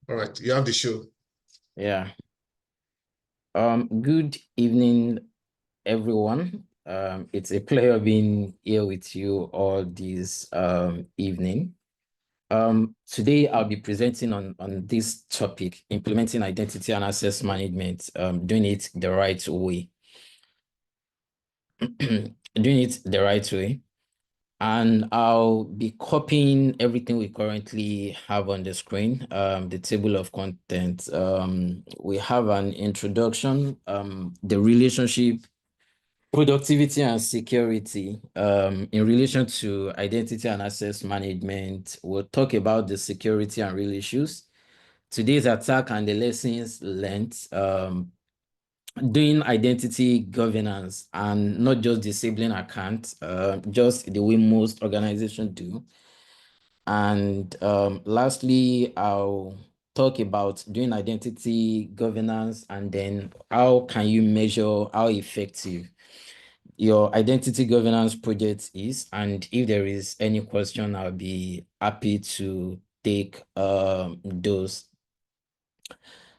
All right, you have the show. Yeah. Good evening, everyone. It's a pleasure being here with you all this evening. Today I'll be presenting on this topic, implementing identity and access management, doing it the right way. Doing it the right way. And I'll be copying everything we currently have on the screen, the table of content. We have an introduction, the relationship, productivity and security in relation to identity and access management. We'll talk about the security and real issues, today's attack and the lessons learned, doing identity governance and not just disabling accounts, just the way most organizations do. And lastly, I'll talk about doing identity governance and then how can you measure how effective your identity governance project is. And if there is any question, I'll be happy to take those.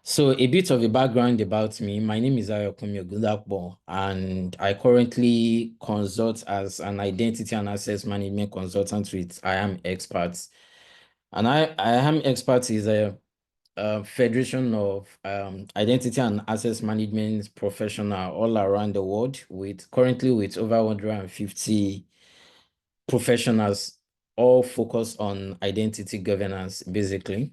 So a bit of a background about me. My name is Ayokumi Ogundapo, and I currently consult as an identity and access management consultant with IAM Experts. And IAM Experts is a federation of identity and access management professional all around the world, currently with over 150 professionals, all focused on identity governance, basically.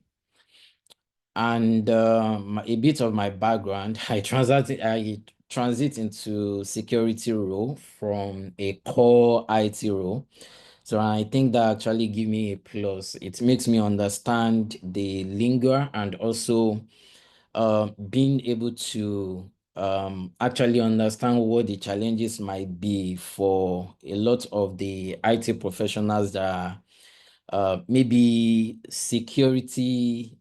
And a bit of my background, I transit into security role from a core IT role. So I think that actually give me a plus. It makes me understand the lingo and also being able to actually understand what the challenges might be for a lot of the IT professionals that maybe security,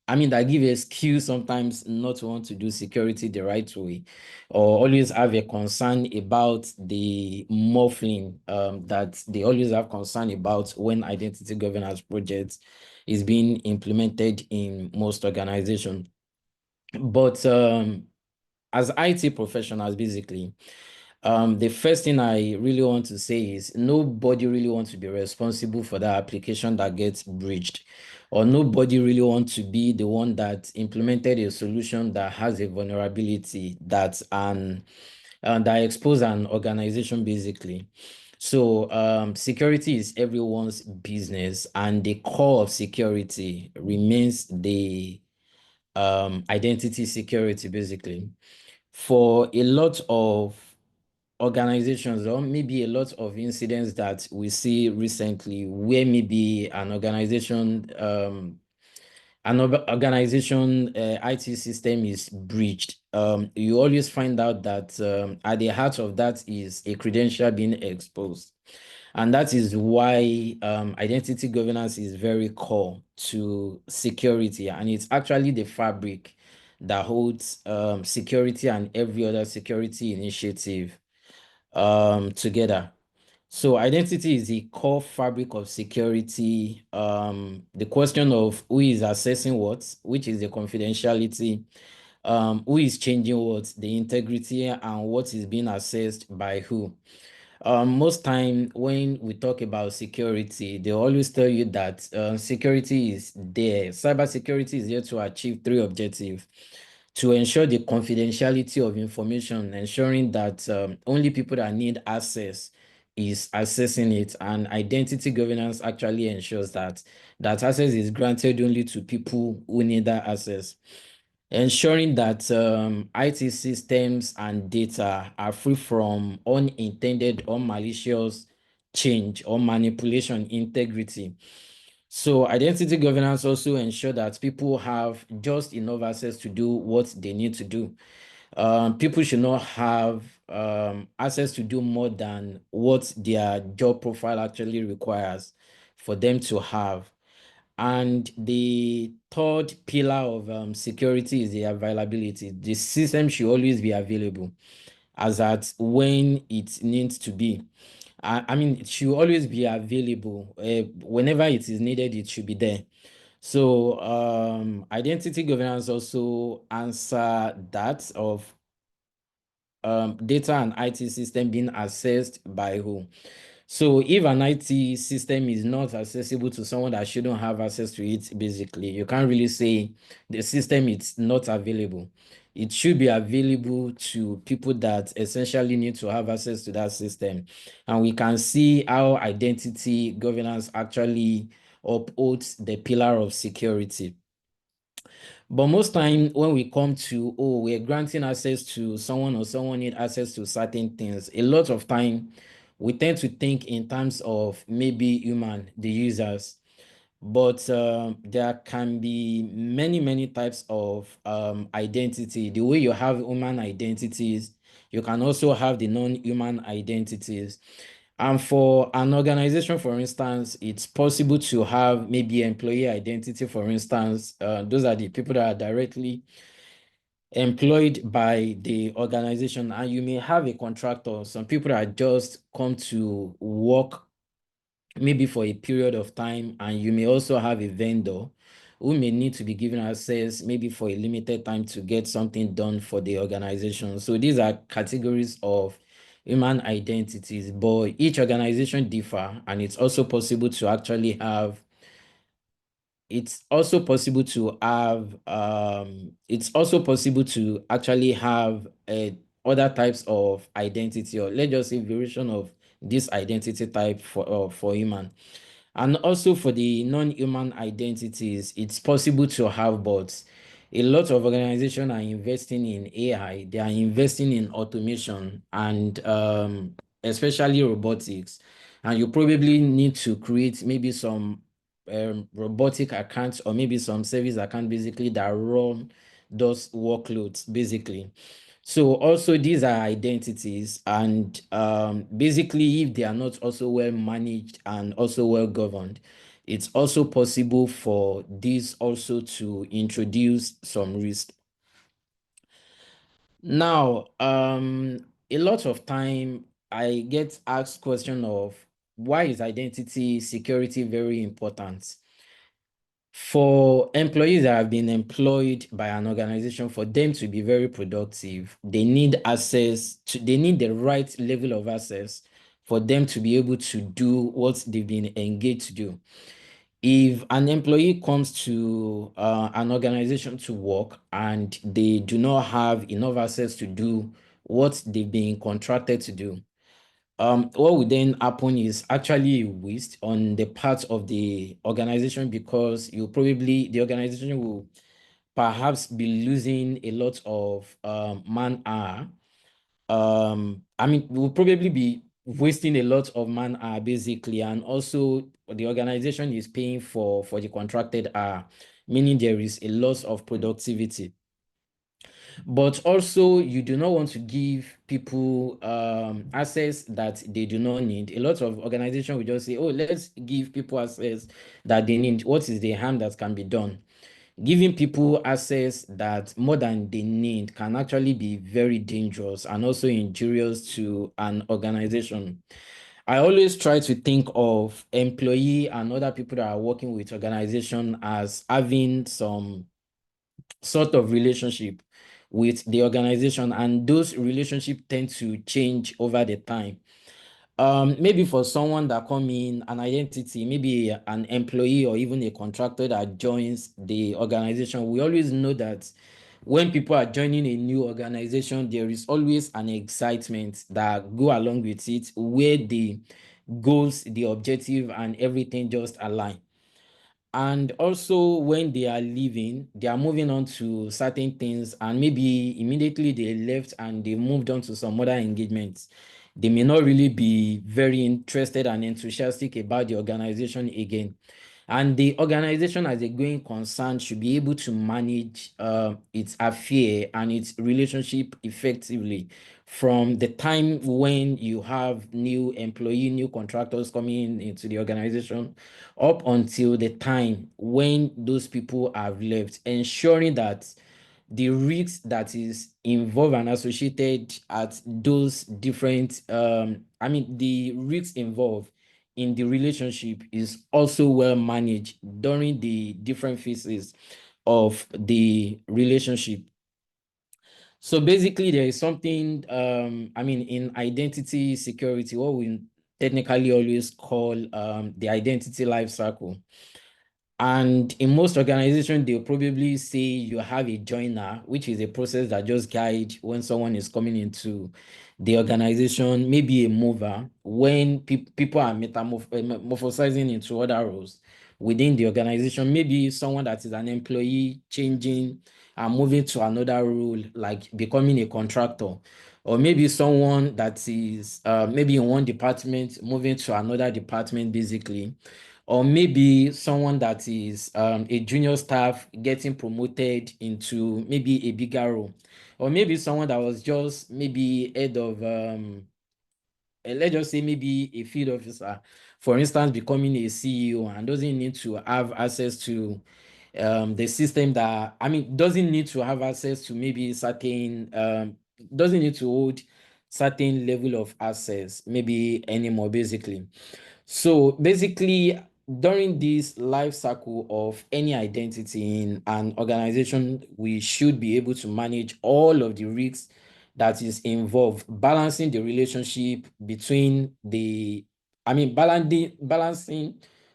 that give a excuse sometimes not to want to do security the right way, or always have a concern about the muffling, that they always have concern about when identity governance projects is being implemented in most organizations. But as IT professionals, basically, the first thing I really want to say is nobody really wants to be responsible for that application that gets breached, or nobody really wants to be the one that implemented a solution that has a vulnerability that expose an organization, basically. So security is everyone's business, and the core of security remains the identity security, basically. For a lot of organizations, or maybe a lot of incidents that we see recently, where maybe an organization IT system is breached, you always find out that at the heart of that is a credential being exposed. And that is why identity governance is very core to security. And it's actually the fabric that holds security and every other security initiative together. So identity is the core fabric of security. The question of who is assessing what, which is the confidentiality, who is changing what, the integrity, and what is being assessed by who. Most time when we talk about security, they always tell you that security is there. Cybersecurity is there to achieve three objectives: to ensure the confidentiality of information, ensuring that only people that need access is accessing it, and identity governance actually ensures that access is granted only to people who need that access, ensuring that IT systems and data are free from unintended or malicious change or manipulation integrity. So identity governance also ensure that people have just enough access to do what they need to do. People should not have access to do more than what their job profile actually requires for them to have. And the third pillar of security is the availability. The system should always be available as at when it needs to be. It should always be available. Whenever it is needed, it should be there. So identity governance also answer that of data and IT system being accessed by who. So if an IT system is not accessible to someone that shouldn't have access to it, basically, you can't really say the system is not available. It should be available to people that essentially need to have access to that system. And we can see how identity governance actually upholds the pillar of security. But most time when we come to, oh, we're granting access to someone or someone need access to certain things, a lot of time we tend to think in terms of maybe human, the users. But there can be many, many types of identity. The way you have human identities, you can also have the non-human identities. And for an organization, for instance, it's possible to have maybe employee identity, for instance. Those are the people that are directly employed by the organization. And you may have a contractor, some people that just come to work maybe for a period of time, and you may also have a vendor who may need to be given access maybe for a limited time to get something done for the organization. So these are categories of human identities, but each organization differ, and it's also possible to actually have it's also possible to actually have other types of identity, or let's just say variation of this identity type for human. And also for the non-human identities, it's possible to have bots. A lot of organizations are investing in AI, they are investing in automation, and especially robotics. And you probably need to create maybe some robotic accounts, or maybe some service account basically that run those workloads basically. So also these are identities, and basically if they are not also well managed and also well governed, it's also possible for this also to introduce some risk. Now, a lot of time I get asked question of why is identity security very important? For employees that have been employed by an organization, for them to be very productive, they need they need the right level of access for them to be able to do what they've been engaged to do. If an employee comes to an organization to work and they do not have enough access to do what they've been contracted to do, what would then happen is actually a waste on the part of the organization, because the organization will perhaps be losing a lot of man hour. I mean, we'll probably be wasting a lot of man hour basically, and also the organization is paying for the contracted hour, meaning there is a loss of productivity. But also, you do not want to give people access that they do not need. A lot of organizations will just say, oh, let's give people access that they need. What is the harm that can be done? Giving people access that more than they need can actually be very dangerous and also injurious to an organization. I always try to think of employee and other people that are working with organization as having some sort of relationship with the organization, and those relationships tend to change over the time. Maybe for someone that come in, an identity, maybe an employee or even a contractor that joins the organization, we always know that when people are joining a new organization, there is always an excitement that go along with it, where the goals, the objective, and everything just align. And also when they are leaving, they are moving on to certain things, and maybe immediately they left and they moved on to some other engagements. They may not really be very interested and enthusiastic about the organization again. And the organization as a going concern should be able to manage its affair and its relationship effectively from the time when you have new employee, new contractors coming into the organization, up until the time when those people have left, ensuring that the risks that is involved and associated at those different the risks involved in the relationship is also well managed during the different phases of the relationship. So basically, there is something, in identity security, what we technically always call the identity life cycle. And in most organizations, they'll probably say you have a joiner, which is a process that just guides when someone is coming into the organization, maybe a mover, when people are metamorphosizing into other roles within the organization, maybe someone that is an employee changing and moving to another role, like becoming a contractor, or maybe someone that is maybe in one department moving to another department, basically, or maybe someone that is a junior staff getting promoted into maybe a bigger role, or maybe someone that was just maybe head of let's just say maybe a field officer, for instance, becoming a CEO and doesn't need to have access to the system that, doesn't need to have access to maybe certain, doesn't need to hold certain level of access maybe anymore, basically. So basically, during this life cycle of any identity in an organization, we should be able to manage all of the risks that is involved, balancing the relationship between balancing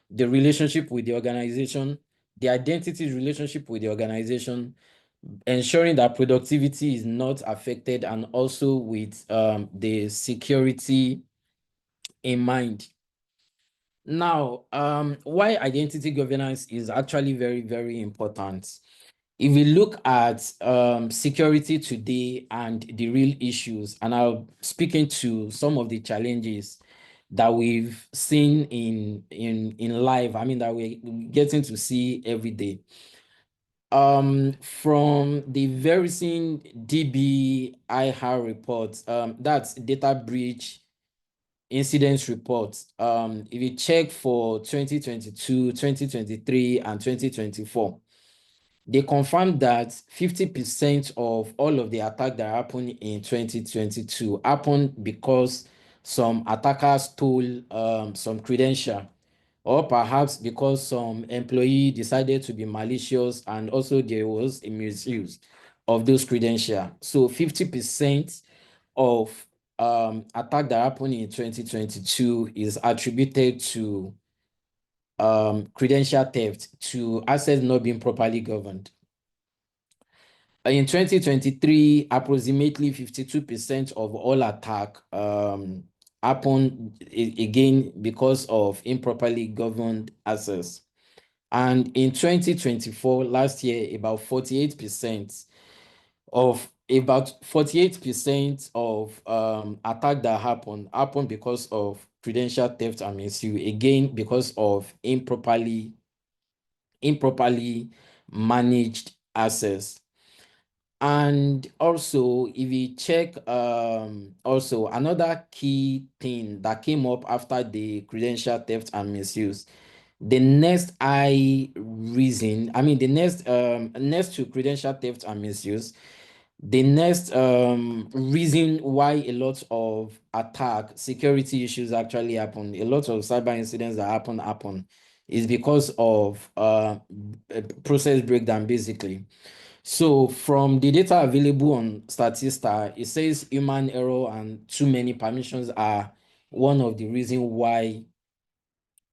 the relationship with the organization, the identity relationship with the organization, ensuring that productivity is not affected, and also with the security in mind. Now, why identity governance is actually very, very important. If we look at security today and the real issues, and I'll speak into some of the challenges that we've seen in live, that we're getting to see every day. From the Verizon DBIR report, that's data breach incidents reports. If you check for 2022, 2023, and 2024, they confirmed that 50% of all of the attacks that happened in 2022 happened because some attackers stole some credential, or perhaps because some employee decided to be malicious, and also there was a misuse of those credentials. So 50% of attack that happened in 2022 is attributed to credential theft, to assets not being properly governed. In 2023, approximately 52% of all attack happened again because of improperly governed assets. And in 2024, last year, about 48% of attack that happened because of credential theft and misuse, again because of improperly managed assets. And also, if you check, also another key thing that came up after the credential theft and misuse, the next next to credential theft and misuse, the next reason why a lot of security issues actually happen, a lot of cyber incidents that happen is because of process breakdown, basically. So from the data available on Statista, it says human error and too many permissions are one of the reasons why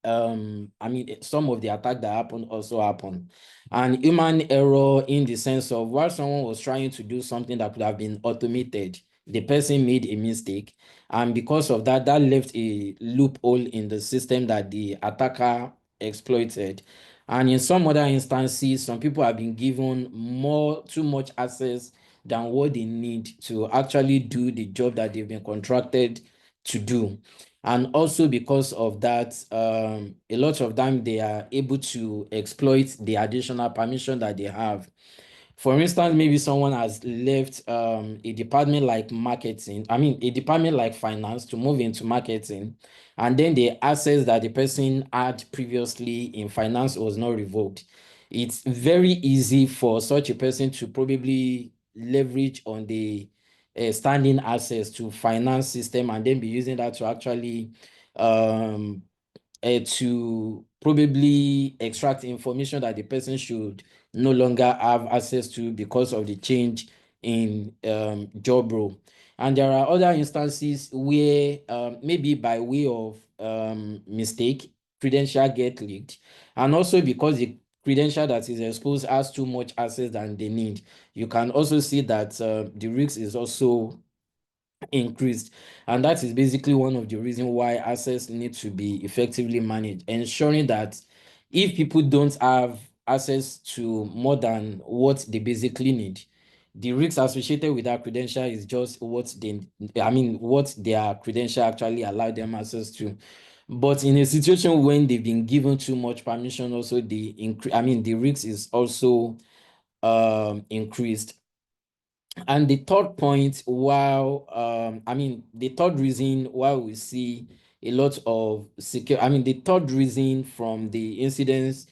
some of the attack that happened also happened. And human error, in the sense of, while someone was trying to do something that could have been automated, the person made a mistake, and because of that, that left a loophole in the system that the attacker exploited. And in some other instances, some people have been given too much access than what they need to actually do the job that they've been contracted to do. And also because of that, a lot of them, they are able to exploit the additional permission that they have. For instance, maybe someone has left a department like a department like finance to move into marketing, and then the access that the person had previously in finance was not revoked. It's very easy for such a person to probably leverage on the standing access to finance system, and then be using that to actually to probably extract information that the person should no longer have access to because of the change in job role. And there are other instances where maybe by way of mistake, credential get leaked, and also because the credential that is exposed has too much access than they need. You can also see that the risk is also increased, and that is basically one of the reasons why access needs to be effectively managed, ensuring that if people don't have access to more than what they basically need, the risks associated with that credential is just what what their credential actually allow them access to. But in a situation when they've been given too much permission, also the risk is also increased. And the third point, the third reason why we see a lot of the third reason from the incidents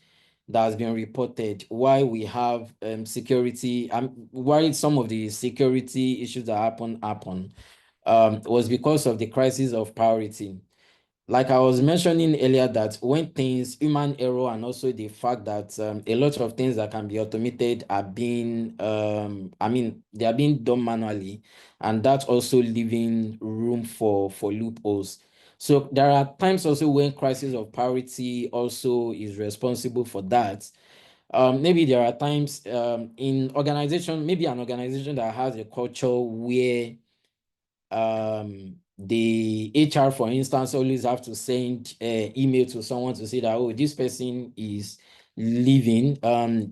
that has been reported why we have security, why some of the security issues that happen was because of the crisis of priority. Like I was mentioning earlier, that when things, human error, and also the fact that a lot of things that can be automated are being, they are being done manually, and that's also leaving room for loopholes. So there are times also when crisis of priority also is responsible for that. Maybe there are times in organization, maybe an organization that has a culture where the HR, for instance, always have to send email to someone to say that, oh, this person is leaving,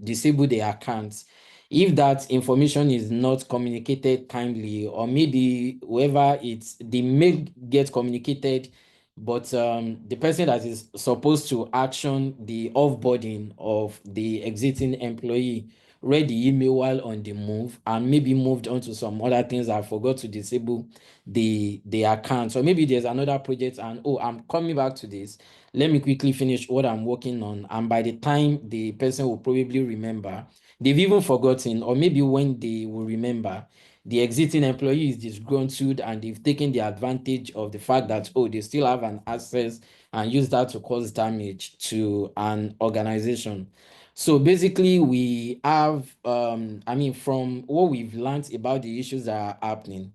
disable their accounts. If that information is not communicated timely, or maybe whoever the mail gets communicated, but the person that is supposed to action the offboarding of the exiting employee read the email while on the move and maybe moved on to some other things, I forgot to disable the account. So maybe there's another project and, oh, I'm coming back to this, let me quickly finish what I'm working on. And by the time the person will probably remember, they've even forgotten, or maybe when they will remember, the exiting employee is disgruntled and they've taken the advantage of the fact that, oh, they still have an access, and use that to cause damage to an organization. So basically, we have, from what we've learned about the issues that are happening,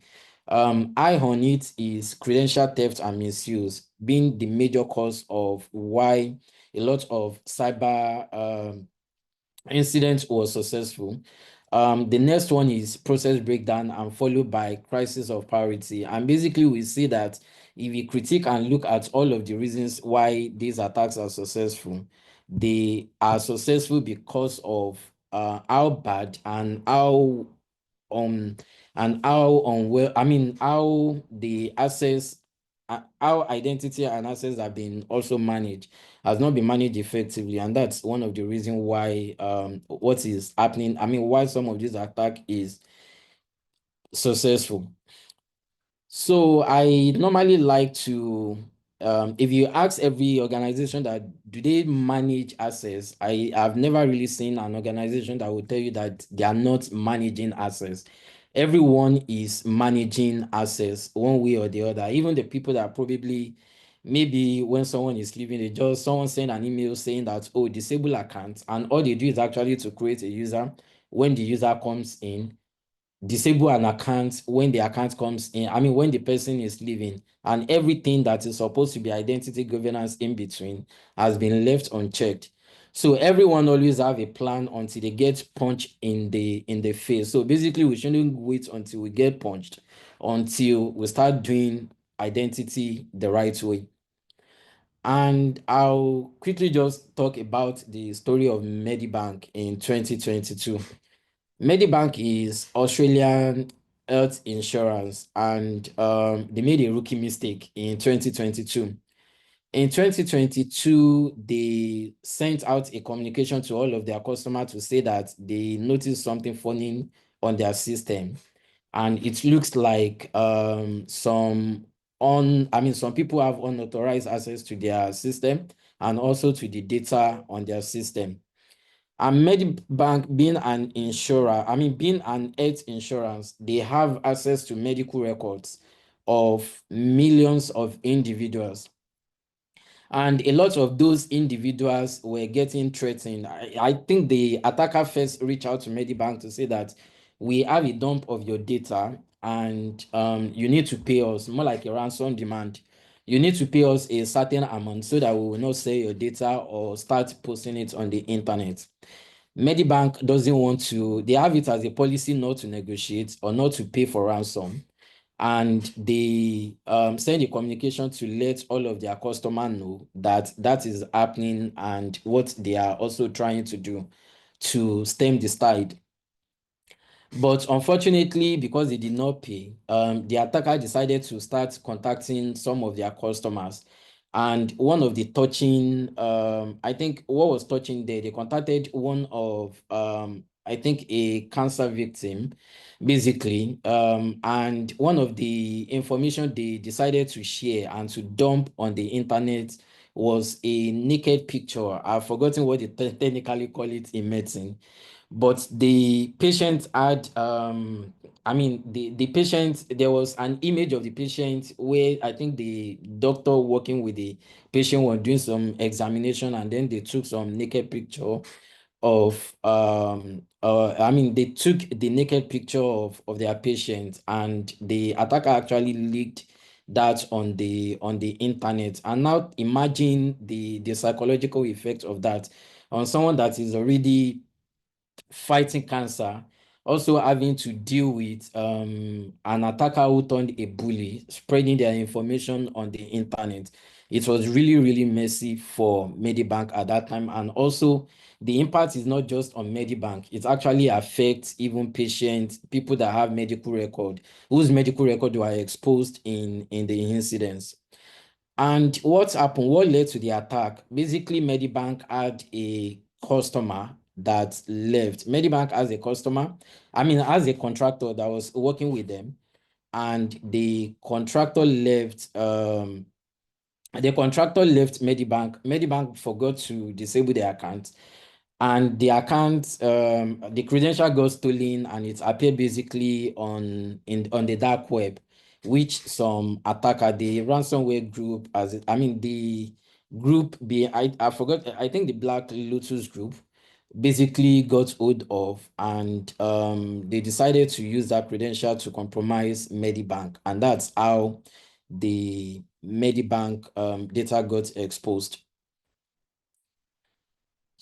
eye on it is credential theft and misuse being the major cause of why a lot of cyber incident was successful. The next one is process breakdown, and followed by crisis of priority. And basically, we see that if we critique and look at all of the reasons why these attacks are successful, they are successful because of how bad um and how unwell, how the access, how identity and access have been also managed, has not been managed effectively. And that's one of the reasons why what is happening, why some of this attack is successful. So I normally like to, if you ask every organization that do they manage access, I have never really seen an organization that will tell you that they are not managing access. Everyone is managing access one way or the other. Even the people that probably, maybe when someone is leaving, someone send an email saying that, oh, disable account, and all they do is actually to create a user. When the user comes in, disable an account when the account comes in, when the person is leaving, and everything that is supposed to be identity governance in between has been left unchecked. So everyone always have a plan until they get punched in the face. So basically, we shouldn't wait until we get punched, until we start doing identity the right way. And I'll quickly just talk about the story of Medibank in 2022. Medibank is Australian health insurance, and they made a rookie mistake in 2022. In 2022, they sent out a communication to all of their customers to say that they noticed something funny on their system. And it looks like some people have unauthorized access to their system and also to the data on their system. And Medibank, being an insurer, being an health insurance, they have access to medical records of millions of individuals. And a lot of those individuals were getting threatened. I think the attacker first reached out to Medibank to say that we have a dump of your data and you need to pay us, more like a ransom demand. You need to pay us a certain amount so that we will not sell your data or start posting it on the internet. Medibank doesn't want to, they have it as a policy not to negotiate or not to pay for ransom. And they send a communication to let all of their customers know that that is happening and what they are also trying to do to stem the tide. But unfortunately, because they did not pay, the attacker decided to start contacting some of their customers. And one of the touching, I think what was touching there, they contacted one of, I think a cancer victim, basically. And one of the information they decided to share and to dump on the internet was a naked picture. I've forgotten what they technically call it in medicine, but the patient had the patient, there was an image of the patient where I think the doctor working with the patient was doing some examination, and then they took some naked picture of they took the naked picture of their patient, and the attacker actually leaked that on the internet. And now imagine the psychological effect of that on someone that is already fighting cancer, also having to deal with an attacker who turned a bully, spreading their information on the internet. It was really, really messy for Medibank at that time. And also, the impact is not just on Medibank, it actually affects even patients, people that have medical record, whose medical record were exposed in the incidents. And what happened? What led to the attack? Basically, Medibank had a customer that left. Medibank has a customer, as a contractor that was working with them, and the contractor left. The contractor left Medibank. Medibank forgot to disable the account, and the account, the credential got stolen, and it appeared basically on the dark web, which some attacker, the ransomware group, the group I forgot, I think the Black Lotus group basically got hold of, and they decided to use that credential to compromise Medibank, and that's how the Medibank data got exposed.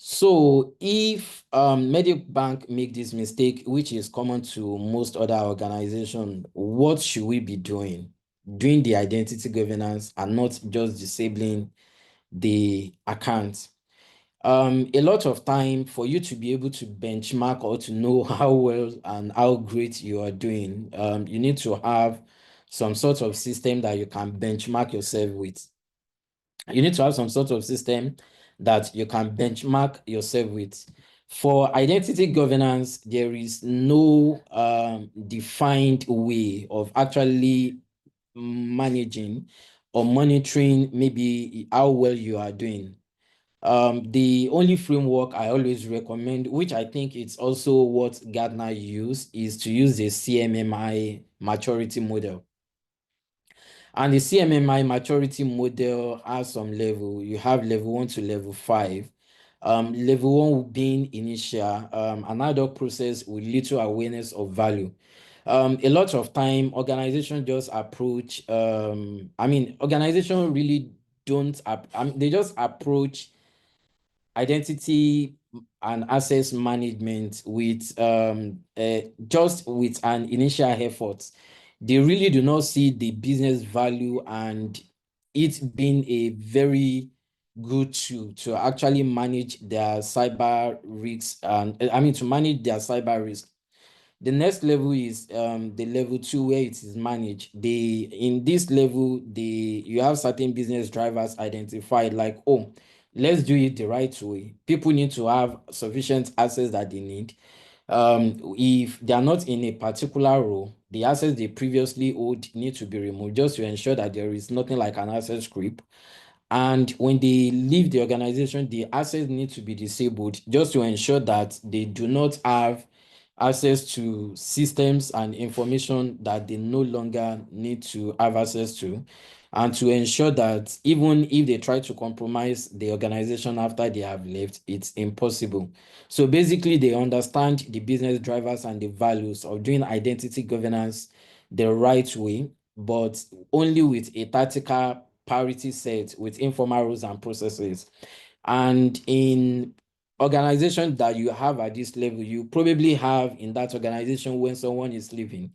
So if Medibank make this mistake, which is common to most other organizations, what should we be doing? Doing the identity governance and not just disabling the account. A lot of time for you to be able to benchmark or to know how well and how great you are doing, you need to have some sort of system that you can benchmark yourself with. You need to have some sort of system that you can benchmark yourself with. For identity governance, there is no defined way of actually managing or monitoring maybe how well you are doing. The only framework I always recommend, which I think it's also what Gartner use, is to use the CMMI Maturity Model. And the CMMI Maturity Model has some level. You have level 1 to level 5. Level 1 being initial, an ad-hoc process with little awareness of value. A lot of time, organizations just approach, organizations really don't, they just approach identity and access management with just with an initial effort. They really do not see the business value and it being a very good tool to actually manage their cyber risks, and to manage their cyber risk. The next level is the level 2, where it is managed. In this level, you have certain business drivers identified, like, oh, let's do it the right way. People need to have sufficient access that they need. If they are not in a particular role, the access they previously owed need to be removed, just to ensure that there is nothing like an access creep. And when they leave the organization, the access need to be disabled, just to ensure that they do not have access to systems and information that they no longer need to have access to. and to ensure that even if they try to compromise the organization after they have left, it's impossible. So basically, they understand the business drivers and the values of doing identity governance the right way, but only with a tactical priority set with informal rules and processes. And in organization that you have at this level, you probably have in that organization when someone is leaving,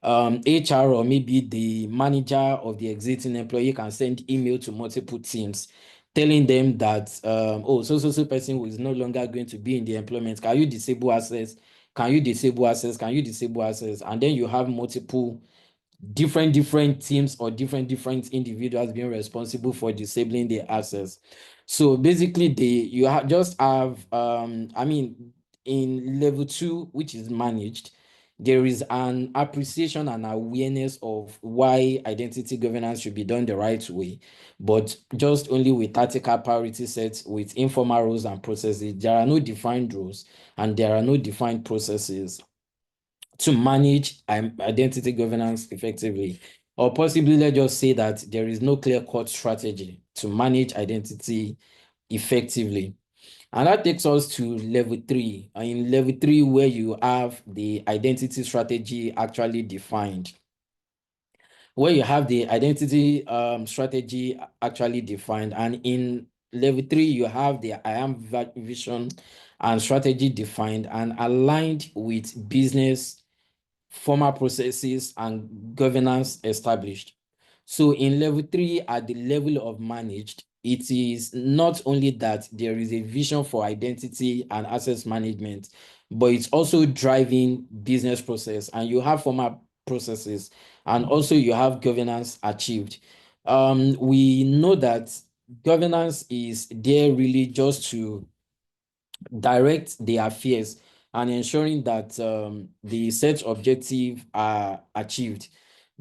HR or maybe the manager of the exiting employee can send email to multiple teams telling them that, oh, so person who is no longer going to be in the employment, can you disable access? Can you disable access? Can you disable access? And then you have multiple different teams or different individuals being responsible for disabling the access. So basically just have I mean, in level 2, which is managed, there is an appreciation and awareness of why identity governance should be done the right way, but just only with tactical priority sets with informal rules and processes. There are no defined rules and there are no defined processes to manage identity governance effectively. Or possibly, let's just say that there is no clear-cut strategy to manage identity effectively. And that takes us to level 3. In level 3, where you have the identity strategy actually defined, where you have the identity strategy actually defined. And in level 3, you have the I am vision and strategy defined and aligned with business formal processes and governance established. So in level 3, at the level of managed, it is not only that there is a vision for identity and access management, but it's also driving business process, and you have formal processes, and also you have governance achieved. We know that governance is there really just to direct the affairs and ensuring that the set objectives are achieved.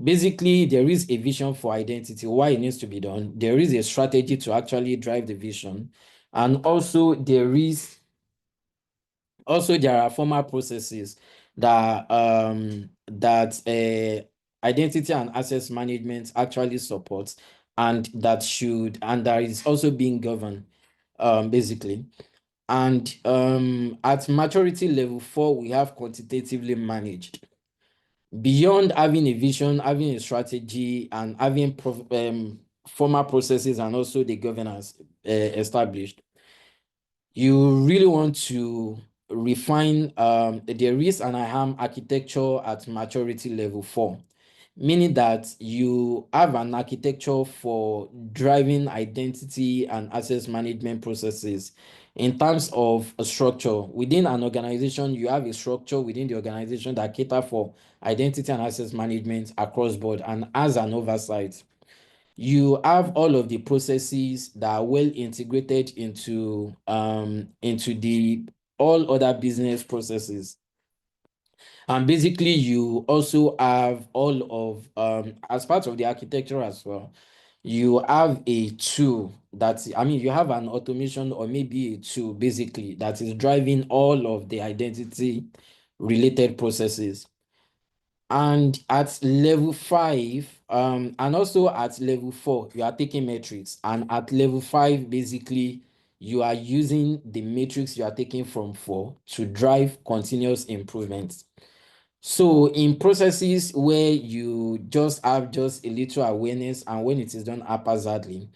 Basically, there is a vision for identity, why it needs to be done. There is a strategy to actually drive the vision. And also there are formal processes that identity and access management actually supports, and that is also being governed, basically. And at maturity level 4, we have quantitatively managed. Beyond having a vision, having a strategy, and having formal processes and also the governance established, you really want to refine the risk and harm architecture at maturity level 4, meaning that you have an architecture for driving identity and access management processes. In terms of a structure within an organization, you have a structure within the organization that cater for identity and access management across board and as an oversight. You have all of the processes that are well integrated into the all other business processes. And basically, you also have all of as part of the architecture as well, you have a tool you have an automation or maybe a tool basically that is driving all of the identity related processes. And at level 5, and also at level 4, you are taking metrics. And at level 5, basically, you are using the metrics you are taking from 4 to drive continuous improvements. So in processes where you just have just a little awareness and when it is done haphazardly,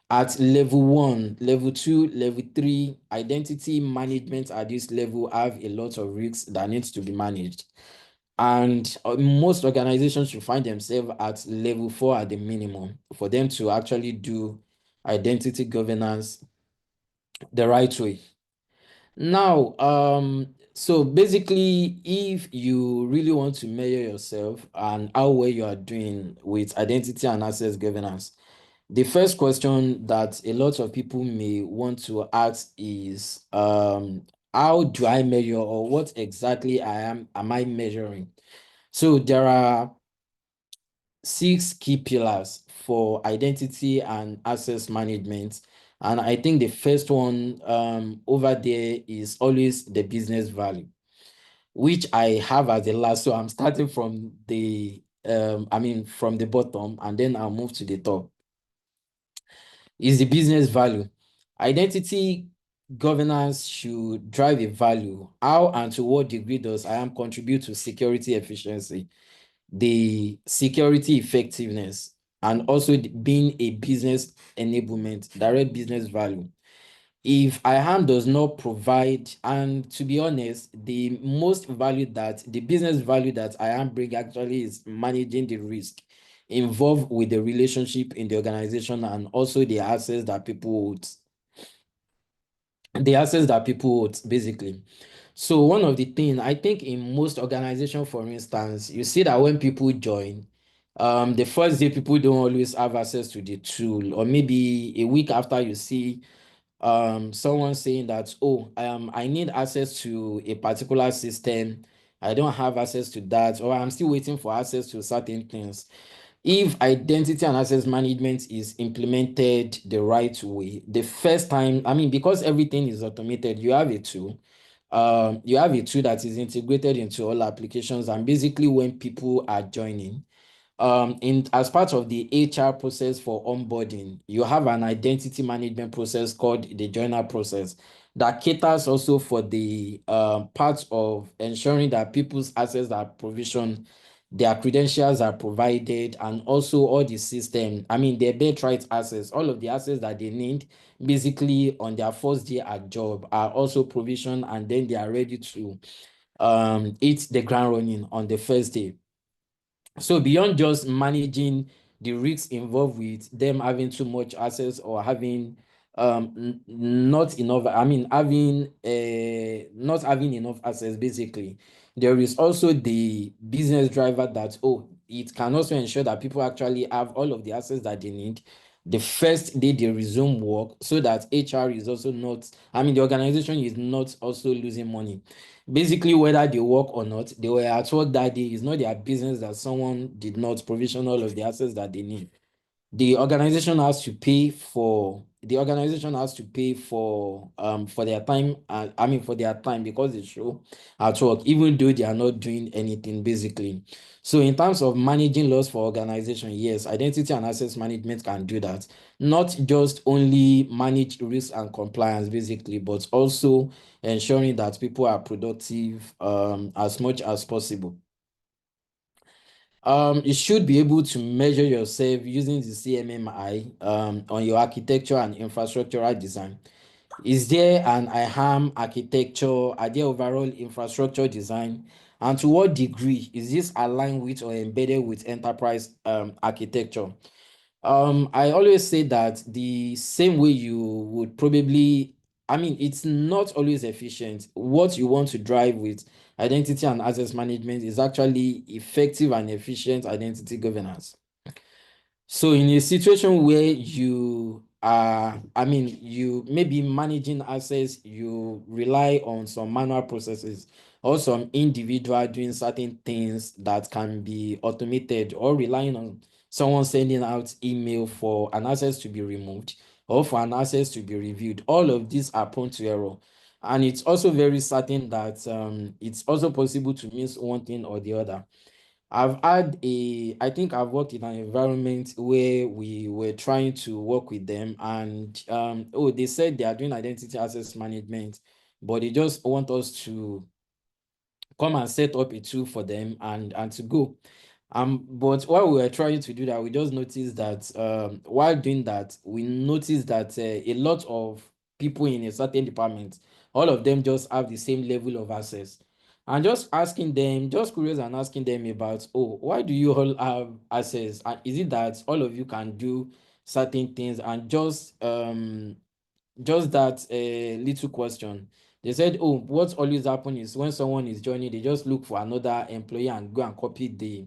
at level 1, level 2, level 3, identity management at this level have a lot of risks that needs to be managed. And most organizations should find themselves at level 4 at the minimum for them to actually do identity governance the right way. Now, so basically, if you really want to measure yourself and how well you are doing with identity and access governance, the first question that a lot of people may want to ask is, how do I measure, or what exactly am I measuring? So there are 6 key pillars for identity and access management. And I think the first one over there is always the business value, which I have as the last. So I'm starting from the from the bottom and then I'll move to the top. is the business value. Identity governance should drive a value. How and to what degree does IAM contribute to security efficiency, the security effectiveness, and also being a business enablement, direct business value? If IAM does not provide, and to be honest, the most value that the business value that IAM bring actually is managing the risk involved with the relationship in the organization and also the access that people hold. The access that people hold, basically. So one of the things I think in most organizations, for instance, you see that when people join, the first day people don't always have access to the tool, or maybe a week after you see someone saying that, oh, I need access to a particular system, I don't have access to that, or I'm still waiting for access to certain things. If identity and access management is implemented the right way, the first time, I mean, because everything is automated, you have a tool. You have a tool that is integrated into all applications, and basically when people are joining, in as part of the HR process for onboarding, you have an identity management process called the joiner process that caters also for the part of ensuring that people's access are provisioned, their credentials are provided, and also all the system, I mean, their birthright access, all of the access that they need basically on their first day at job are also provisioned, and then they are ready to hit the ground running on the first day. So beyond just managing the risks involved with them having too much access or having not enough, I mean having not having enough access, basically, there is also the business driver that, oh, it can also ensure that people actually have all of the access that they need the first day they resume work, so that HR is also not, I mean, the organization is not also losing money. Basically, whether they work or not, they were at work that day. It's not their business that someone did not provision all of the assets that they need. The organization has to pay for for their time, I mean for their time, because they show at work, even though they are not doing anything, basically. So in terms of managing loss for organization, yes, identity and access management can do that. Not just only manage risk and compliance, basically, but also ensuring that people are productive as much as possible. You should be able to measure yourself using the CMMI on your architecture and infrastructural design. Is there an IAM architecture? Are there overall infrastructure design? And to what degree is this aligned with or embedded with enterprise architecture? I always say that the same way you would probably, I mean, it's not always efficient. What you want to drive with identity and access management is actually effective and efficient identity governance. So in a situation where you are, I mean, you may be managing access, you rely on some manual processes or some individual doing certain things that can be automated, or relying on someone sending out email for an access to be removed or for an access to be reviewed. All of these are prone to error. And it's also very certain that it's also possible to miss one thing or the other. I think I've worked in an environment where we were trying to work with them, and oh, they said they are doing identity access management, but they just want us to come and set up a tool for them and to go. But while we were trying to do that, we just noticed that while doing that, we noticed that a lot of people in a certain department, all of them just have the same level of access. And just asking them, just curious and asking them about, oh, why do you all have access? And is it that all of you can do certain things? And just that little question. They said, oh, what's always happen is when someone is joining, they just look for another employee and go and copy the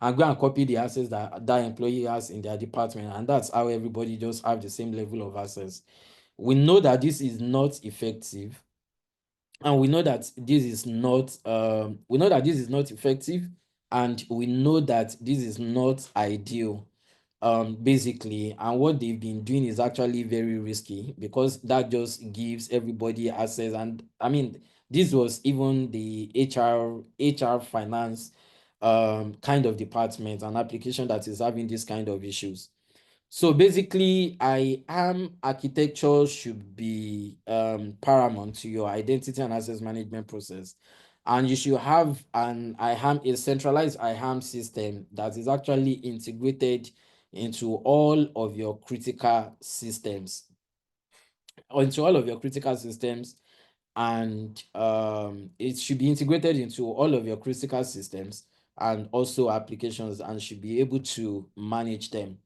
access that that employee has in their department. And that's how everybody just have the same level of access. We know that this is not effective, and we know that this is not effective, and we know that this is not ideal, basically. And what they've been doing is actually very risky, because that just gives everybody access. And I mean, this was even the HR finance kind of department, an application that is having this kind of issues. So basically, IAM architecture should be paramount to your identity and access management process. And you should have a centralized IAM system that is actually integrated into all of your critical systems, or into all of your critical systems, and it should be integrated into all of your critical systems and also applications, and should be able to manage them.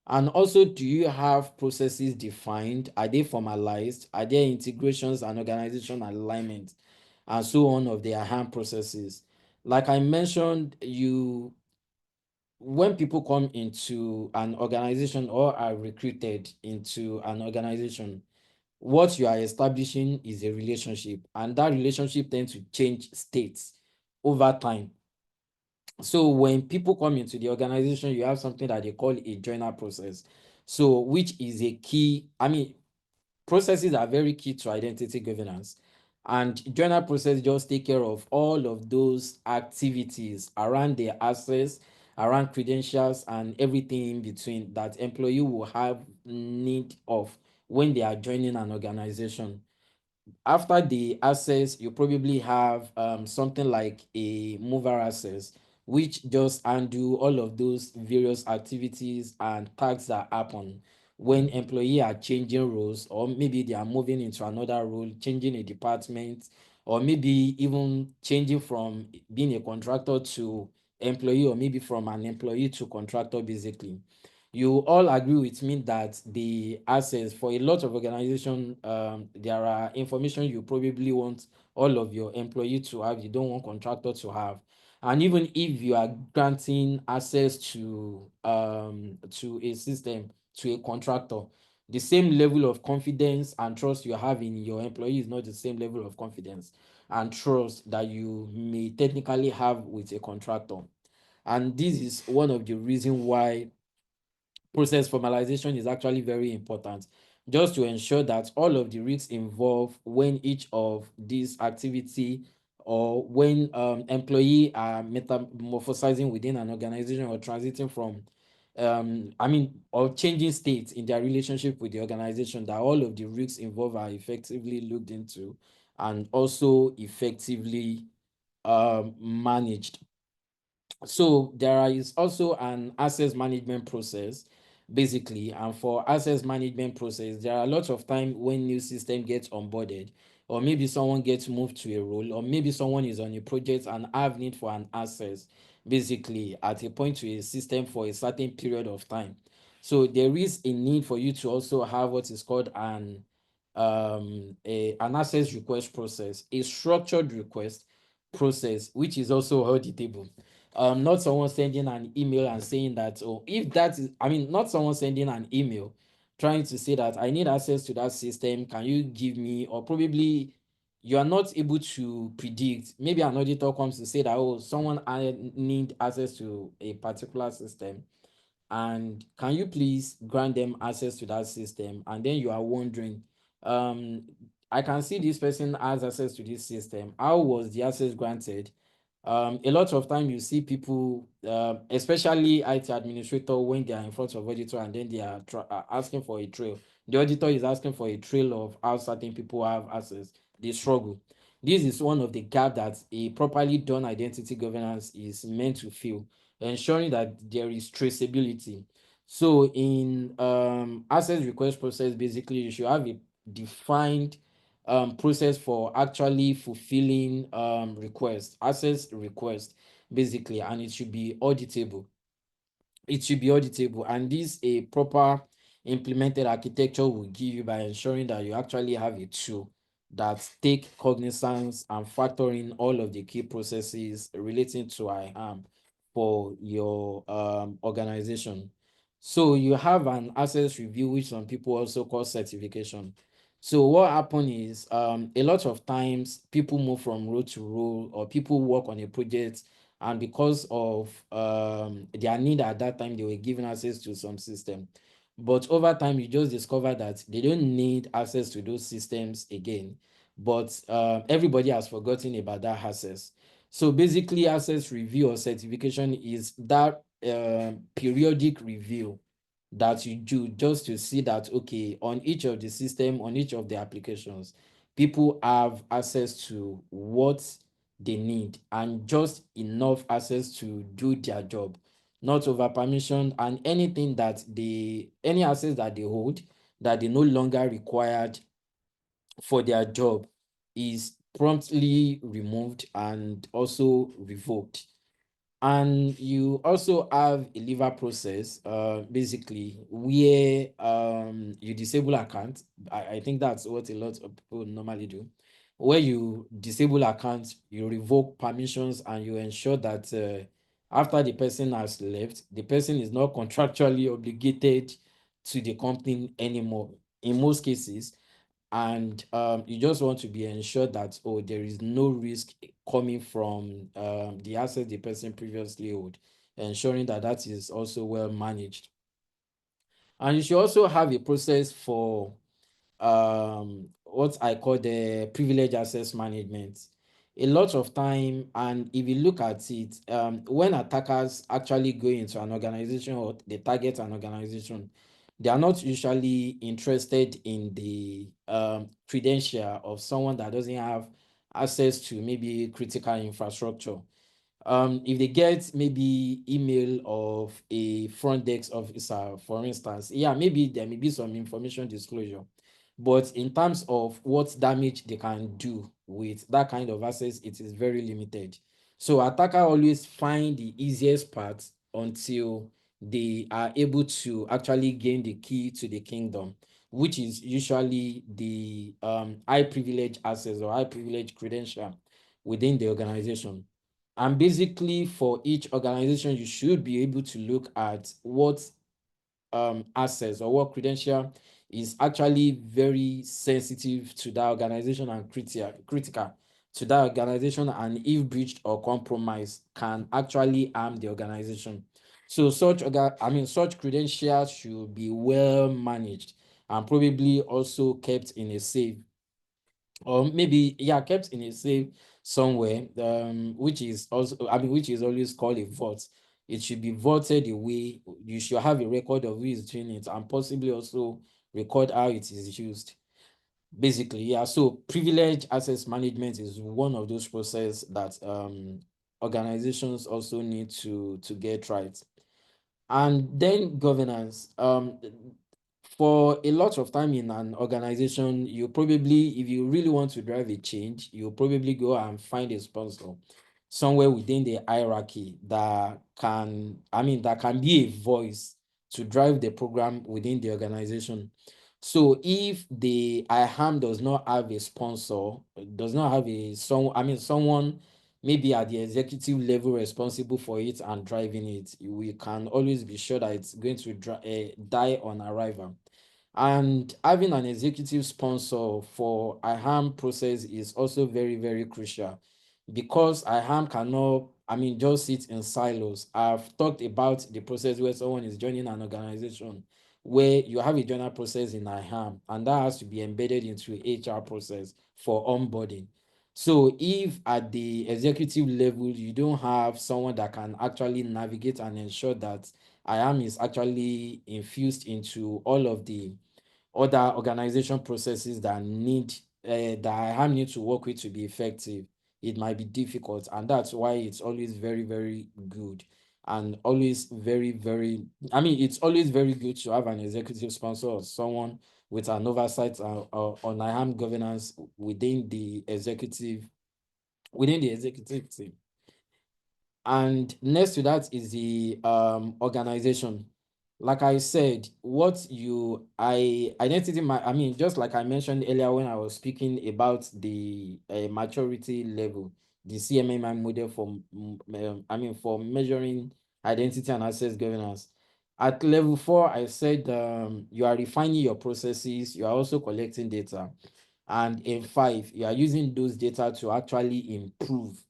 And also, do you have processes defined? Are they formalized? Are there integrations and organization alignment and so on of their hand processes? Like I mentioned, when people come into an organization or are recruited into an organization, what you are establishing is a relationship, and that relationship tends to change states over time. So when people come into the organization, you have something that they call a joiner process. So which is a key, processes are very key to identity governance. And joiner process just take care of all of those activities around their access, around credentials, and everything in between that employee will have need of when they are joining an organization. After the access, you probably have something like a mover access, which just undo all of those various activities and tasks that happen when employee are changing roles, or maybe they are moving into another role, changing a department, or maybe even changing from being a contractor to employee, or maybe from an employee to contractor. Basically, you all agree with me that the access for a lot of organization, there are information you probably want all of your employee to have, you don't want contractor to have. And even if you are granting access to a system, to a contractor, the same level of confidence and trust you have in your employee is not the same level of confidence and trust that you may technically have with a contractor. And this is one of the reasons why process formalization is actually very important, just to ensure that all of the risks involved when each of these activity, or when employee are metamorphosizing within an organization, or transiting from or changing states in their relationship with the organization, that all of the risks involved are effectively looked into and also effectively managed. So there is also an access management process, basically. And for access management process, there are lots of time when new system gets onboarded, or maybe someone gets moved to a role, or maybe someone is on a project and have need for an access, basically at a point to a system for a certain period of time. So there is a need for you to also have what is called an access request process, a structured request process, which is also auditable. Not someone sending an email and saying that, oh, if that is, not someone sending an email trying to say that I need access to that system, can you give me? Or probably you are not able to predict, maybe an auditor comes to say that, oh, someone I need access to a particular system, and can you please grant them access to that system? And then you are wondering, um I can see this person has access to this system, how was the access granted? A lot of time you see people, especially IT administrator, when they are in front of auditor and then they are asking for a trail. The auditor is asking for a trail of how certain people have access. They struggle. This is one of the gap that a properly done identity governance is meant to fill, ensuring that there is traceability. So in access request process, basically you should have a defined process for actually fulfilling access request, basically, and it should be auditable. And this a proper implemented architecture will give you, by ensuring that you actually have a tool that take cognizance and factor in all of the key processes relating to IAM for your organization. So you have an access review, which some people also call certification. So what happen is, a lot of times people move from role to role, or people work on a project, and because of their need at that time, they were given access to some system. But over time, you just discover that they don't need access to those systems again. But everybody has forgotten about that access. So basically, access review or certification is that periodic review that you do just to see that, okay, on each of the system, on each of the applications, people have access to what they need and just enough access to do their job, not over permission, and anything that any access that they hold that they no longer required for their job is promptly removed and also revoked. And you also have a lever process, basically, where you disable account. I think that's what a lot of people normally do. Where you disable accounts, you revoke permissions, and you ensure that after the person has left, the person is not contractually obligated to the company anymore in most cases. And you just want to be ensured that, oh, there is no risk coming from the asset the person previously owed, ensuring that that is also well managed. And you should also have a process for what I call the privilege access management. A lot of time, and if you look at it, when attackers actually go into an organization or they target an organization, they are not usually interested in the credential of someone that doesn't have access to maybe critical infrastructure. If they get maybe email of a front desk officer, for instance, yeah, maybe there may be some information disclosure, but in terms of what damage they can do with that kind of access, it is very limited. So attacker always find the easiest path until they are able to actually gain the key to the kingdom, which is usually the high privilege access or high privilege credential within the organization. And basically, for each organization, you should be able to look at what access or what credential is actually very sensitive to that organization and critical to that organization, and if breached or compromised can actually harm the organization. So such credentials should be well managed and probably also kept in a safe, or maybe, yeah, kept in a safe somewhere, which is also, which is always called a vault. It should be vaulted away. You should have a record of who is doing it and possibly also record how it is used. Basically, yeah. So privilege access management is one of those processes that organizations also need to get right. And then governance. For a lot of time in an organization, you probably, if you really want to drive a change, you probably go and find a sponsor somewhere within the hierarchy that can, that can be a voice to drive the program within the organization. So if the IHAM does not have a sponsor, does not have someone maybe at the executive level responsible for it and driving it, we can always be sure that it's going to die on arrival. And having an executive sponsor for IHAM process is also very, very crucial, because IHAM cannot, just sit in silos. I've talked about the process where someone is joining an organization where you have a journal process in IHAM, and that has to be embedded into HR process for onboarding. So if at the executive level, you don't have someone that can actually navigate and ensure that IHAM is actually infused into all of the other organization processes that that IHAM need to work with to be effective, it might be difficult. And that's why it's always very, very good, and always very, very, it's always very good to have an executive sponsor or someone with an oversight on IHAM governance within the executive team. And next to that is the organization. Like I said, just like I mentioned earlier when I was speaking about the maturity level, the CMMI model for measuring identity and access governance. At level 4, I said you are refining your processes, you are also collecting data. And in 5, you are using those data to actually improve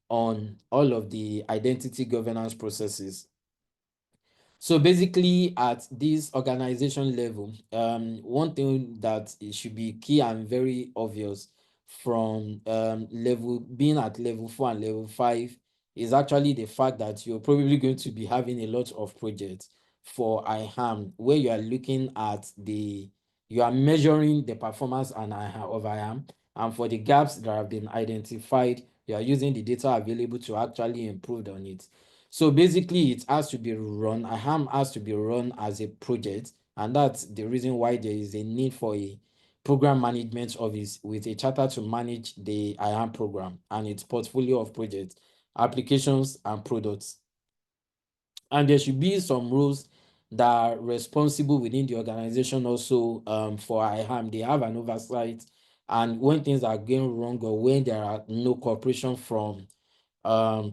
on all of the identity governance processes. So basically, at this organization level, one thing that it should be key and very obvious from being at level 4 and level 5 is actually the fact that you're probably going to be having a lot of projects. for IAM, where you are looking at you are measuring the performance of IAM, and for the gaps that have been identified, you are using the data available to actually improve on it. So basically, it has to be run, IAM has to be run as a project, and that's the reason why there is a need for a program management office with a charter to manage the IAM program and its portfolio of projects, applications, and products. And there should be some rules that are responsible within the organization also for IAM. They have an oversight, and when things are going wrong or when there are no cooperation from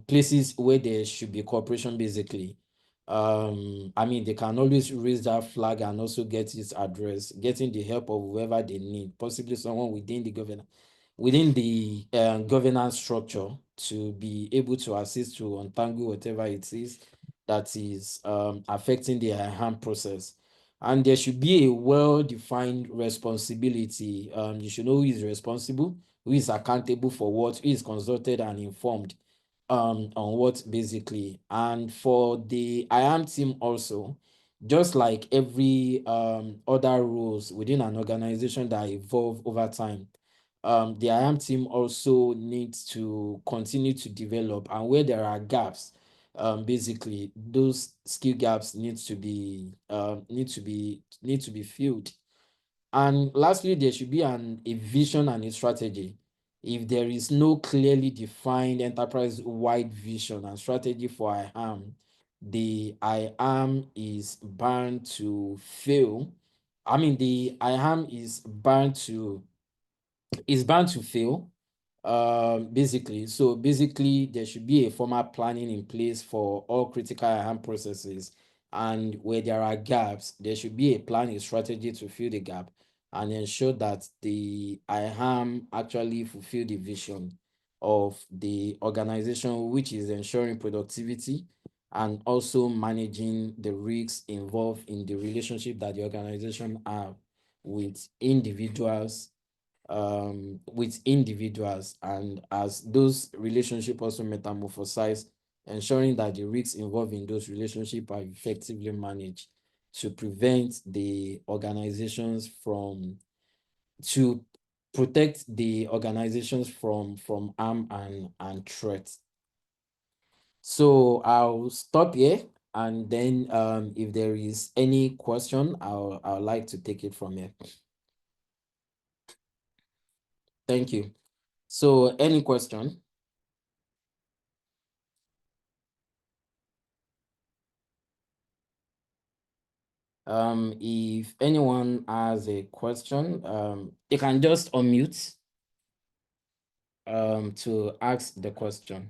places where there should be cooperation, basically, I mean, they can always raise that flag and also get it addressed, getting the help of whoever they need, possibly someone within the governance structure, to be able to assist to untangle whatever it is that is affecting the IAM process. And there should be a well-defined responsibility. You should know who is responsible, who is accountable for what, who is consulted and informed on what, basically. And for the IAM team also, just like every other roles within an organization that evolve over time, the IAM team also needs to continue to develop, and where there are gaps, basically those skill gaps need to be filled. And lastly, there should be a vision and a strategy. If there is no clearly defined enterprise-wide vision and strategy for IAM, the IAM is bound to fail. I mean, the IAM is bound to fail, basically. So basically, there should be a formal planning in place for all critical IAM processes, and where there are gaps, there should be a plan, a strategy to fill the gap and ensure that the IAM actually fulfill the vision of the organization, which is ensuring productivity and also managing the risks involved in the relationship that the organization have with individuals, and as those relationships also metamorphosize, ensuring that the risks involved in those relationships are effectively managed to prevent the organizations from to protect the organizations from harm and threats. So I'll stop here, and then if there is any question, I'll like to take it from here. Thank you. So any question? If anyone has a question, you can just unmute to ask the question.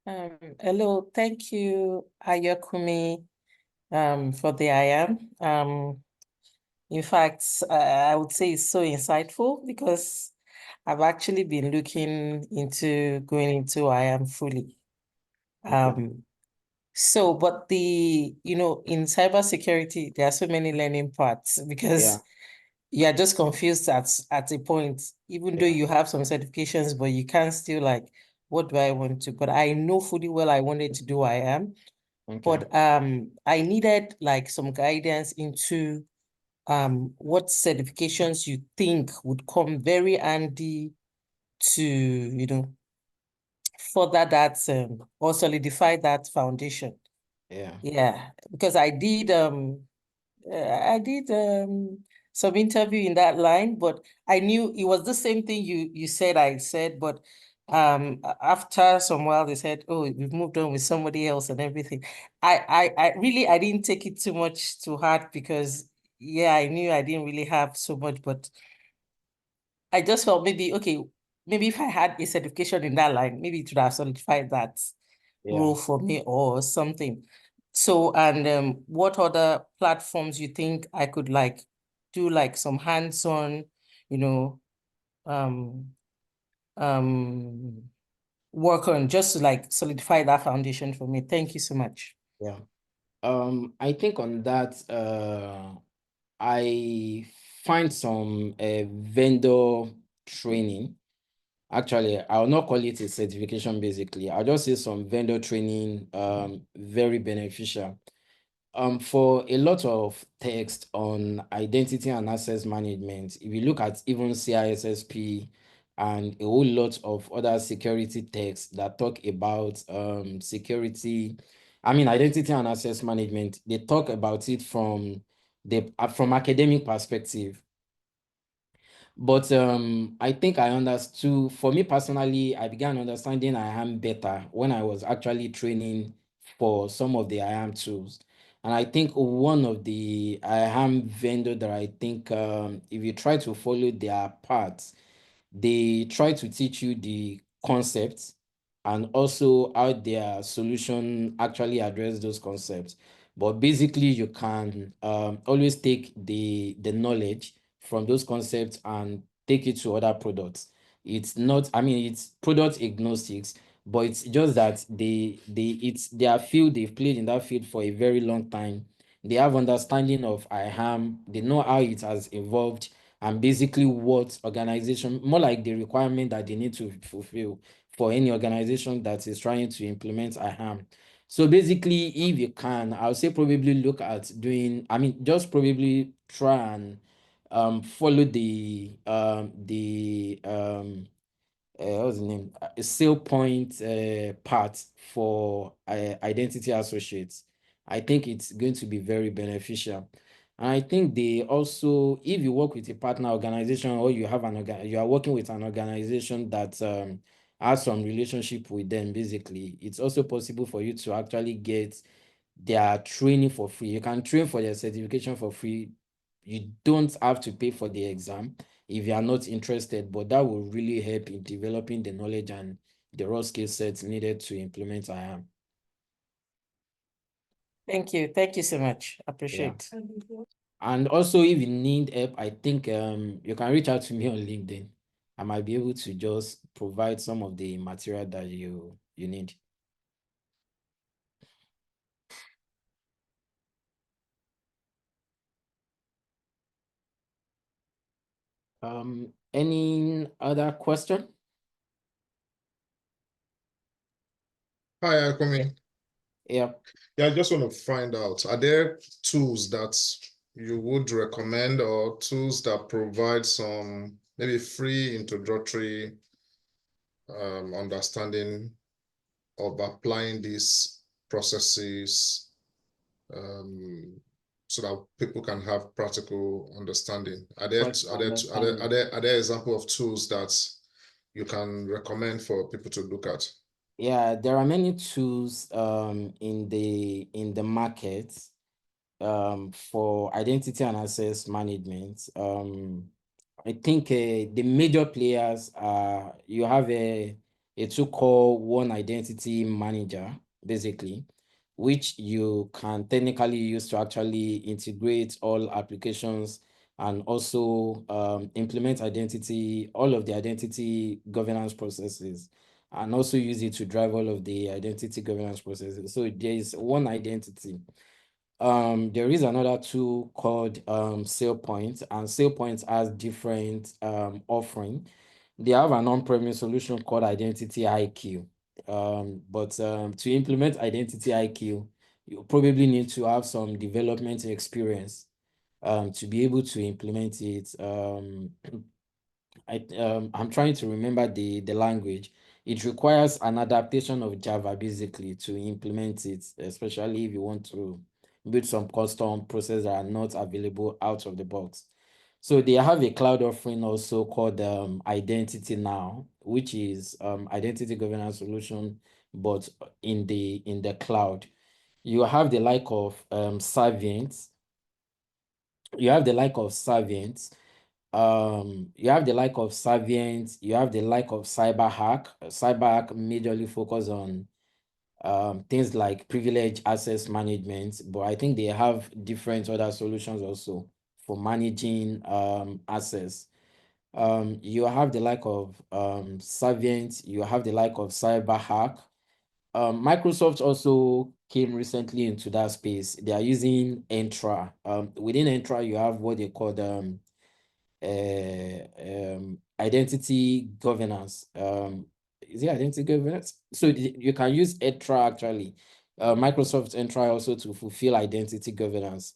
Hello, thank you, Ayokumi, for the IAM. In fact, I would say it's so insightful because I've actually been looking into going into IAM fully. Okay. So, but in cybersecurity, there are so many learning parts because you're just confused at a point, even though you have some certifications, but you can't still like, what do I want to? But I know fully well I wanted to do IAM. Okay. But I needed like some guidance into what certifications you think would come very handy to, further that or solidify that foundation. Yeah, because I did some interview in that line, but I knew it was the same thing you said I said, but after some while they said, oh, we've moved on with somebody else and everything. I really I didn't take it too much to heart because I knew I didn't really have so much, but I just felt maybe if I had a certification in that line, maybe it would have solidified that role for me or something. So, and what other platforms you think I could like do like some hands-on, work on just to like solidify that foundation for me. Thank you so much. Yeah. I think on that, I find some vendor training. Actually, I'll not call it a certification, basically. I'll just say some vendor training, very beneficial. For a lot of text on identity and access management, if you look at even CISSP and a whole lot of other security texts that talk about security, I mean identity and access management, they talk about it from the from academic perspective. But I think I understood, for me personally, I began understanding IAM better when I was actually training for some of the IAM tools. And I think one of the IAM vendor that I think if you try to follow their paths, they try to teach you the concepts and also how their solution actually address those concepts. But basically, you can always take the knowledge from those concepts and take it to other products. It's not, I mean, it's product agnostics, but it's just that it's their field, they've played in that field for a very long time. They have understanding of IAM, they know how it has evolved, and basically what organization, more like the requirement that they need to fulfill for any organization that is trying to implement IAM. So basically, if you can, I'll say probably look at doing, I mean, just probably try and follow what's the name? A sale point part for identity associates. I think it's going to be very beneficial. And I think they also, if you work with a partner organization or you have you are working with an organization that has some relationship with them, basically, it's also possible for you to actually get their training for free. You can train for their certification for free. You don't have to pay for the exam if you are not interested, but that will really help in developing the knowledge and the raw skill sets needed to implement IAM. Thank you. Thank you so much. Yeah. Appreciate. And also, if you need help, I think you can reach out to me on LinkedIn. I might be able to just provide some of the material that you need. Any other question? Hi, Ayokumi. Yeah. Yeah, I just want to find out, are there tools that you would recommend or tools that provide some maybe free introductory understanding of applying these processes so that people can have practical understanding? Are there examples of tools that you can recommend for people to look at? Yeah, there are many tools in the market for identity and access management. I think the major players are, you have a tool called One Identity Manager, basically, which you can technically use to actually integrate all applications and also implement all of the identity governance processes, and also use it to drive all of the identity governance processes. So there is One Identity. There is another tool called SailPoint, and SailPoint has different offering. They have an on-premise solution called Identity IQ. But to implement Identity IQ, you probably need to have some development experience to be able to implement it. I'm trying to remember the language. It requires an adaptation of Java basically to implement it, especially if you want to build some custom processes that are not available out of the box. So they have a cloud offering also called Identity Now, which is identity governance solution, but in the cloud. You have the like of Savient. You have the like of Savient. You have the like of Savient, you have the like of CyberHack. CyberHack majorly focus on things like privilege access management, but I think they have different other solutions also for managing access. You have the like of Savient, you have the like of CyberHack. Microsoft also came recently into that space. They are using Entra. Within Entra, you have what they call identity governance. Is it identity governance? So you can use Entra actually Microsoft Entra also to fulfill identity governance.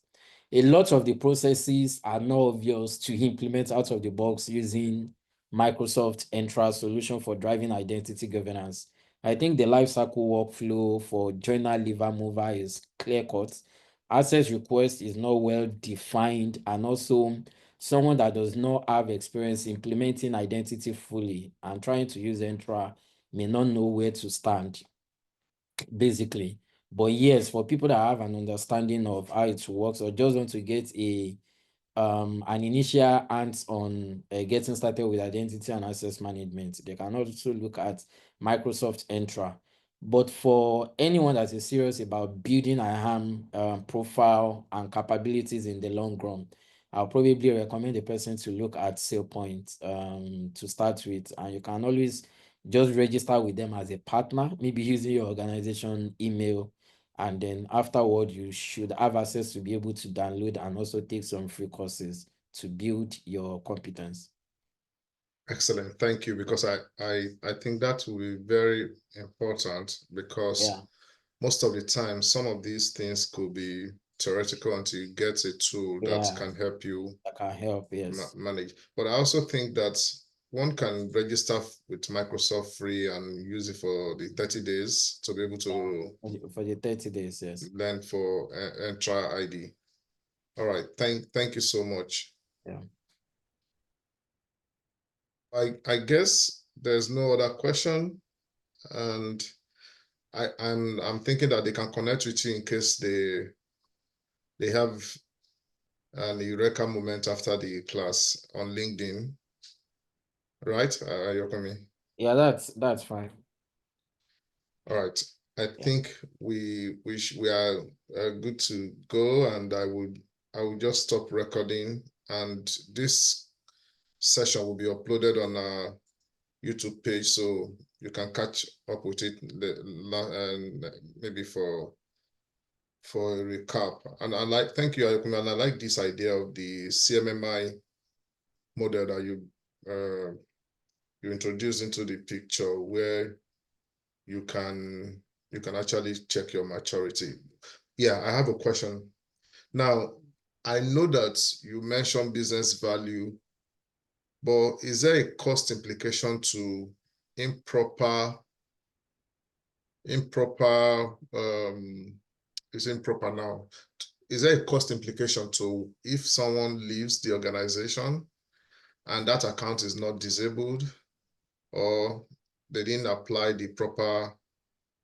A lot of the processes are not obvious to implement out of the box using Microsoft Entra solution for driving identity governance. I think the lifecycle workflow for joiner lever mover is clear cut. Access request is not well defined, and also someone that does not have experience implementing identity fully and trying to use Entra may not know where to stand, basically. But yes, for people that have an understanding of how it works or just want to get an initial hands on getting started with identity and access management, they can also look at Microsoft Entra. But for anyone that is serious about building a IAM profile and capabilities in the long run, I'll probably recommend the person to look at SailPoint to start with. And you can always just register with them as a partner, maybe using your organization email, and then afterward you should have access to be able to download and also take some free courses to build your competence. Excellent, thank you, because I think that will be very important, because most of the time some of these things could be theoretical until you get a tool that can help you yes. manage. But I also think that one can register with Microsoft free and use it for the 30 days to be able to for the 30 days, yes, learn for Entra ID. All right, thank you so much. I guess there's no other question, and I'm thinking that they can connect with you in case they have an eureka moment after the class on LinkedIn, right, Ayokumi? Yeah, that's fine. All right, I think we are good to go, and I would just stop recording, and this session will be uploaded on our YouTube page, so you can catch up with it maybe for a recap. And thank you, Ayokumi, and I like this idea of the CMMI model that you introduced into the picture, where you can actually check your maturity. Yeah, I have a question. Now, I know that you mentioned business value, but is there a cost implication to improper is improper now? Is there a cost implication to if someone leaves the organization and that account is not disabled, or they didn't apply the proper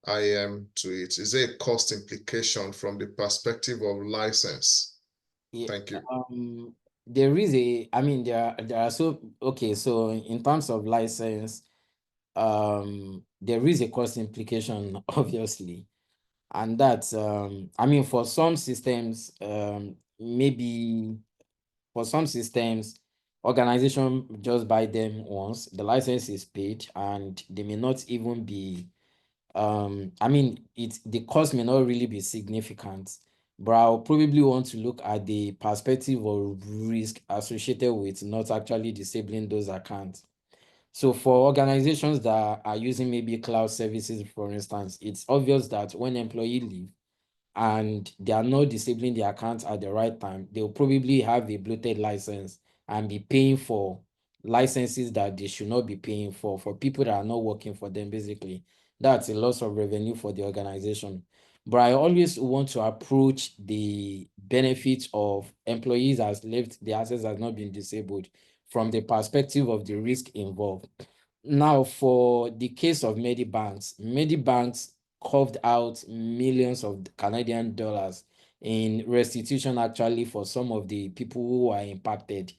IAM to it? Is there a cost implication from the perspective of license? Thank you. There is there are so in terms of license, there is a cost implication, obviously. And that's for some systems, maybe for some systems, organization just buy them once, the license is paid, and they may not even be the cost may not really be significant, but I'll probably want to look at the perspective of risk associated with not actually disabling those accounts. So for organizations that are using maybe cloud services, for instance, it's obvious that when employees leave and they are not disabling the accounts at the right time, they'll probably have a bloated license and be paying for licenses that they should not be paying for people that are not working for them, basically. That's a loss of revenue for the organization. But I always want to approach the benefits of employees as left, the assets has not been disabled, from the perspective of the risk involved. Now, for the case of Medibanks carved out millions of Canadian dollars in restitution, actually, for some of the people who are impacted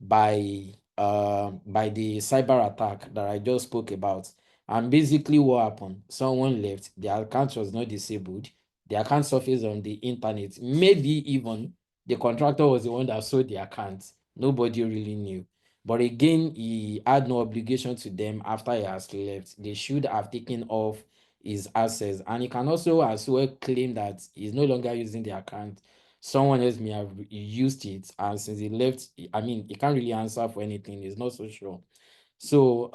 by the cyber attack that I just spoke about. And basically what happened, someone left, their account was not disabled, the account surfaced on the internet, maybe even the contractor was the one that sold the account. Nobody really knew. But again, he had no obligation to them after he has left. They should have taken off his assets. And he can also as well claim that he's no longer using the account. Someone else may have used it. And since he left, he can't really answer for anything. He's not so sure. So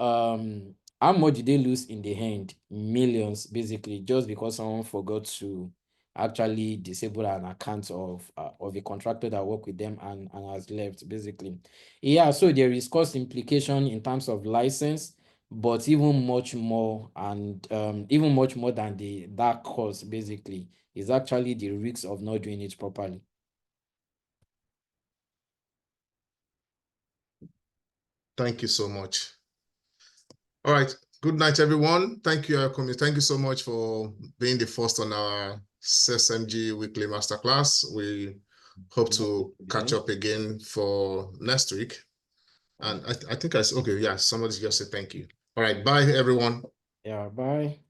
how much did they lose in the end? Millions, basically, just because someone forgot to actually disable an account of a contractor that worked with them and has left, basically. Yeah, so there is cost implication in terms of license, but even much more, and even much more than that cost, basically, is actually the risk of not doing it properly. Thank you so much. All right. Good night, everyone. Thank you, Ayokumi. Thank you so much for being the first on our CISSP weekly masterclass. We hope to catch up again for next week. And I think I said, okay, yeah, somebody just said thank you. All right. Bye, everyone. Yeah, bye.